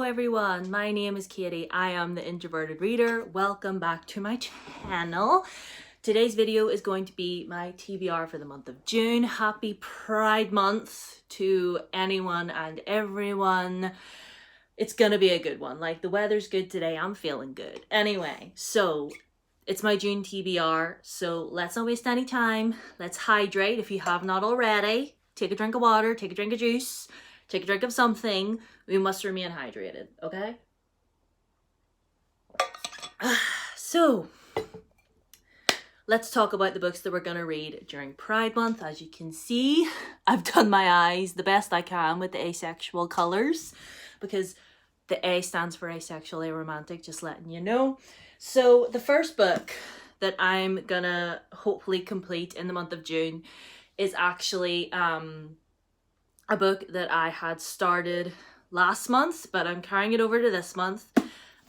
everyone, my name is Katie. I am the Introverted Reader. Welcome back to my channel. Today's video is going to be my TBR for the month of June. Happy Pride Month to anyone and everyone. It's gonna be a good one. Like, the weather's good today. I'm feeling good. Anyway, so it's my June TBR, so let's not waste any time. Let's hydrate if you have not already. Take a drink of water, take a drink of juice, take a drink of something. We must remain hydrated, okay? So, let's talk about the books that we're going to read during Pride Month. As you can see, I've done my eyes the best I can with the asexual colours because the A stands for asexual, aromantic, just letting you know. So, the first book that I'm going to hopefully complete in the month of June is actually a book that I had started last month, but I'm carrying it over to this month,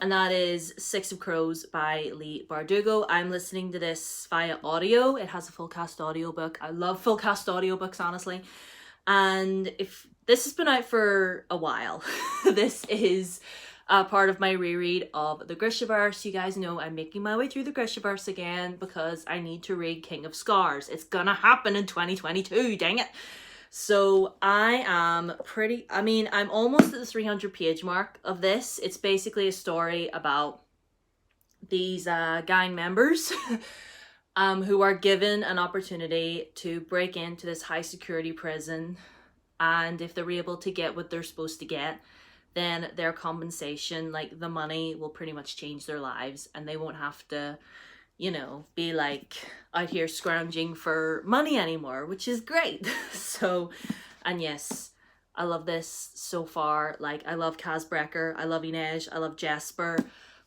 and that is Six of Crows by Leigh Bardugo. I'm listening to this via audio. It has a full cast audiobook. I love full cast audiobooks, honestly. And if this has been out for a while, this is part of my reread of the Grishaverse. You guys know I'm making my way through the Grishaverse again because I need to read King of Scars. It's gonna happen in 2022, dang it. So I'm almost at the 300 page mark of this. It's basically a story about these gang members who are given an opportunity to break into this high security prison, and if they're able to get what they're supposed to get, then their compensation, like the money, will pretty much change their lives, and they won't have to, you know, be like out here scrounging for money anymore, which is great. So, and yes, I love this so far. Like, I love Kaz Brecker, I love Inej, I love Jesper.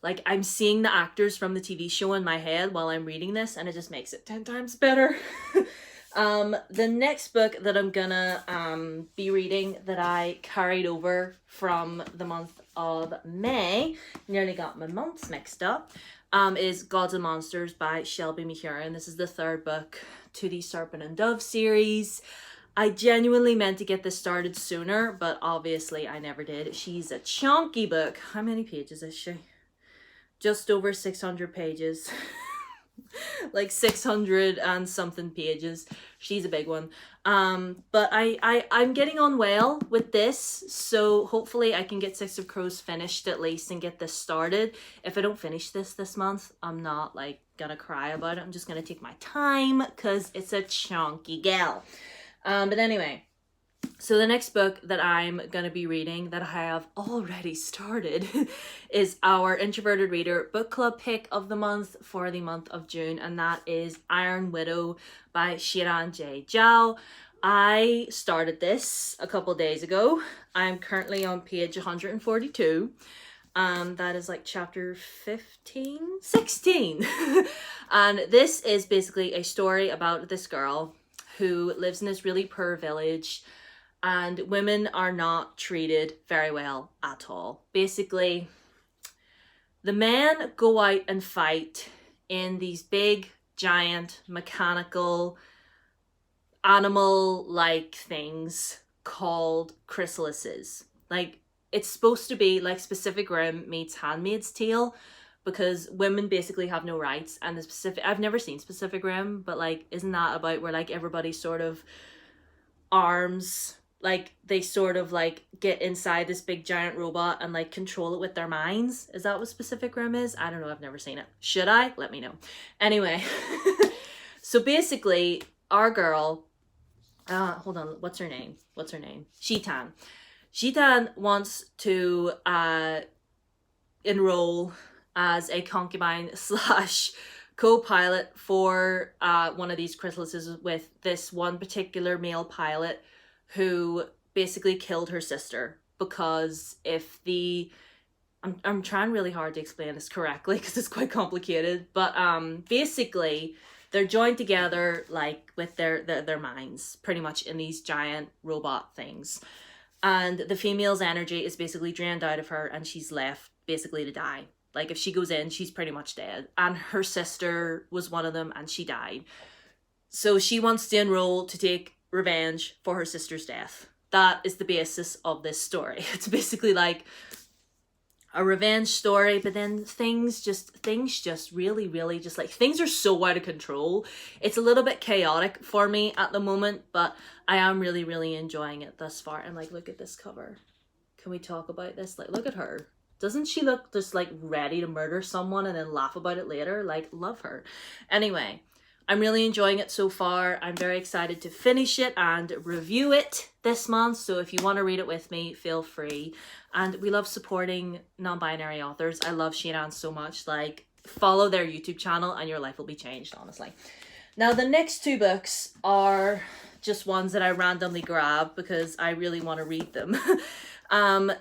Like, I'm seeing the actors from the TV show in my head while I'm reading this, and it just makes it 10 times better. The next book that I'm gonna be reading that I carried over from the month of May, nearly got my months mixed up, is Gods and Monsters by Shelby Mahurin. This is the third book to the Serpent and Dove series. I genuinely meant to get this started sooner, but obviously I never did. She's a chunky book. How many pages is she? Just over 600 pages. Like 600 and something pages. She's a big one. But I'm getting on well with this, so hopefully I can get Six of Crows finished at least and get this started. If I don't finish this month, I'm not like gonna cry about it. I'm just gonna take my time because it's a chunky gal. But anyway, so the next book that I'm going to be reading that I have already started is our Introverted Reader book club pick of the month for the month of June, and that is Iron Widow by Shiran J. Zhao. I started this a couple days ago. I'm currently on page 142. That is like chapter 16. And this is basically a story about this girl who lives in this really poor village, and women are not treated very well at all. Basically, the men go out and fight in these big, giant, mechanical, animal-like things called chrysalises. Like, it's supposed to be like Pacific Rim meets Handmaid's Tale, because women basically have no rights. And the specific, I've never seen Pacific Rim, but like, isn't that about where like everybody sort of arms, like they sort of like get inside this big giant robot and like control it with their minds? Is that what Pacific Rim is? I don't know, I've never seen it. Should I? Let me know. Anyway, so basically our girl, hold on, what's her name? Shitan. Shitan wants to enroll as a concubine slash co-pilot for one of these chrysalises with this one particular male pilot who basically killed her sister. Because if the I'm trying really hard to explain this correctly because it's quite complicated, but basically they're joined together like with their minds pretty much in these giant robot things, and the female's energy is basically drained out of her and she's left basically to die. Like, if she goes in, she's pretty much dead. And her sister was one of them, and she died. So she wants to enroll to take revenge for her sister's death. That is the basis of this story. It's basically like a revenge story, but then things just really just like, things are so out of control. It's a little bit chaotic for me at the moment, but I am really enjoying it thus far. And like, look at this cover. Can we talk about this? Like, look at her. Doesn't she look just like ready to murder someone and then laugh about it later? Like, love her. Anyway, I'm really enjoying it so far. I'm very excited to finish it and review it this month. So if you want to read it with me, feel free. And we love supporting non-binary authors. I love She and Anne so much. Like, follow their YouTube channel and your life will be changed, honestly. Now, the next two books are just ones that I randomly grabbed because I really want to read them.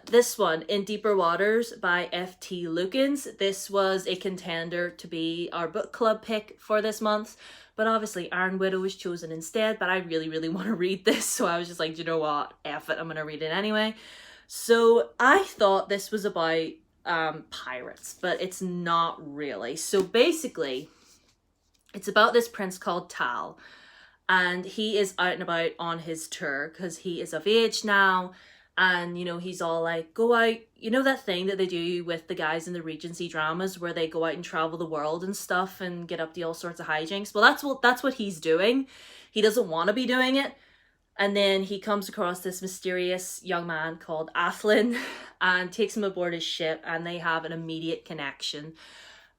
This one, In Deeper Waters by F.T. Lukens. This was a contender to be our book club pick for this month, but obviously Iron Widow was chosen instead, but I really want to read this, so I was just like, you know what, F it, I'm gonna read it anyway. So I thought this was about pirates, but it's not really. So basically, it's about this prince called Tal, and he is out and about on his tour because he is of age now. And, you know, he's all like, go out, you know that thing that they do with the guys in the Regency dramas where they go out and travel the world and stuff and get up to all sorts of hijinks? Well, that's what he's doing. He doesn't want to be doing it. And then he comes across this mysterious young man called Athlin and takes him aboard his ship, and they have an immediate connection.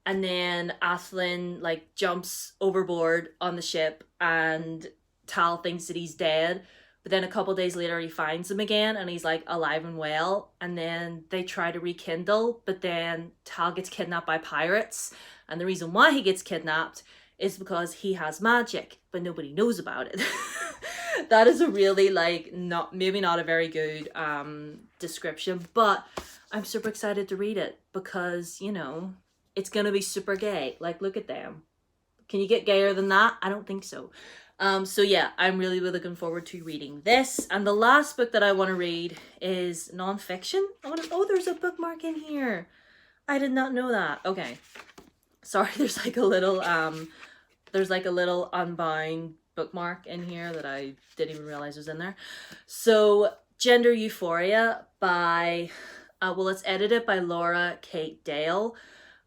And then Athlin like jumps overboard on the ship and Tal thinks that he's dead. But then a couple days later he finds him again and he's like alive and well. And then they try to rekindle, but then Tal gets kidnapped by pirates. And the reason why he gets kidnapped is because he has magic, but nobody knows about it. That is a really like, maybe not a very good description, but I'm super excited to read it because, you know, it's gonna be super gay. Like, look at them. Can you get gayer than that? I don't think so. So yeah, I'm really looking forward to reading this. And the last book that I want to read is nonfiction. Oh, there's a bookmark in here. I did not know that. Okay. Sorry, there's like a little unbound bookmark in here that I didn't even realize was in there. So Gender Euphoria by, it's edited by Laura Kate Dale.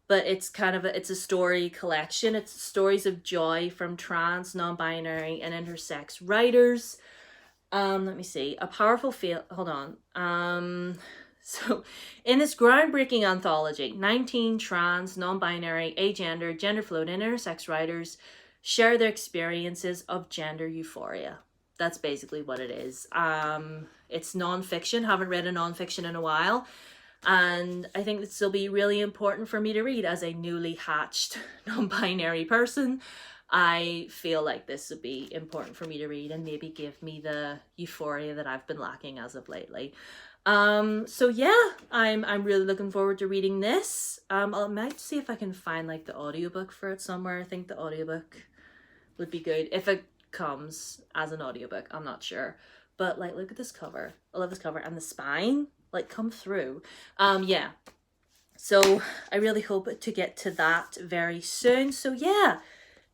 But it's kind of it's a story collection. It's stories of joy from trans, non-binary, and intersex writers. Let me see. A powerful hold on. So in this groundbreaking anthology, 19 trans, non-binary, agender, gender fluid, and intersex writers share their experiences of gender euphoria. That's basically what it is. It's non-fiction. Haven't read a non-fiction in a while. And I think this will be really important for me to read as a newly hatched non-binary person. I feel like this would be important for me to read and maybe give me the euphoria that I've been lacking as of lately. So yeah, I'm really looking forward to reading this. I might see if I can find like the audiobook for it somewhere. I think the audiobook would be good if it comes as an audiobook. I'm not sure. But like, look at this cover. I love this cover, and the spine like come through. Yeah, so I really hope to get to that very soon. So yeah,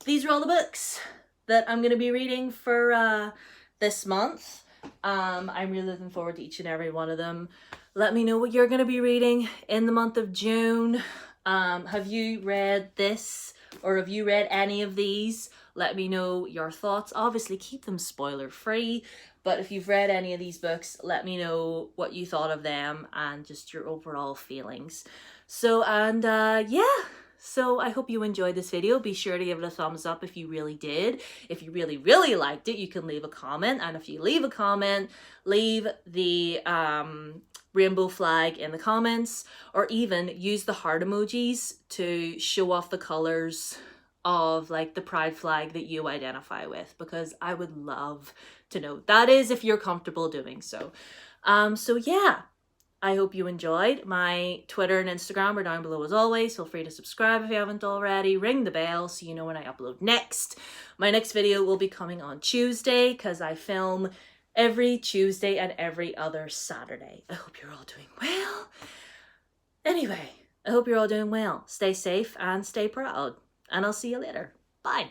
these are all the books that I'm gonna be reading for this month. I'm really looking forward to each and every one of them. Let me know what you're gonna be reading in the month of June. Have you read this, or have you read any of these? Let me know your thoughts. Obviously keep them spoiler free, but if you've read any of these books, let me know what you thought of them and just your overall feelings. So, and yeah, so I hope you enjoyed this video. Be sure to give it a thumbs up if you really did. If you really liked it, you can leave a comment. And if you leave a comment, leave the rainbow flag in the comments, or even use the heart emojis to show off the colors of like the pride flag that you identify with, because I would love to know. That is if you're comfortable doing so. So yeah, I hope you enjoyed. My Twitter and Instagram are down below as always. Feel free to subscribe if you haven't already. Ring the bell so you know when I upload next. My next video will be coming on Tuesday because I film every Tuesday and every other Saturday. I hope you're all doing well. Anyway, I hope you're all doing well. Stay safe and stay proud. And I'll see you later. Bye.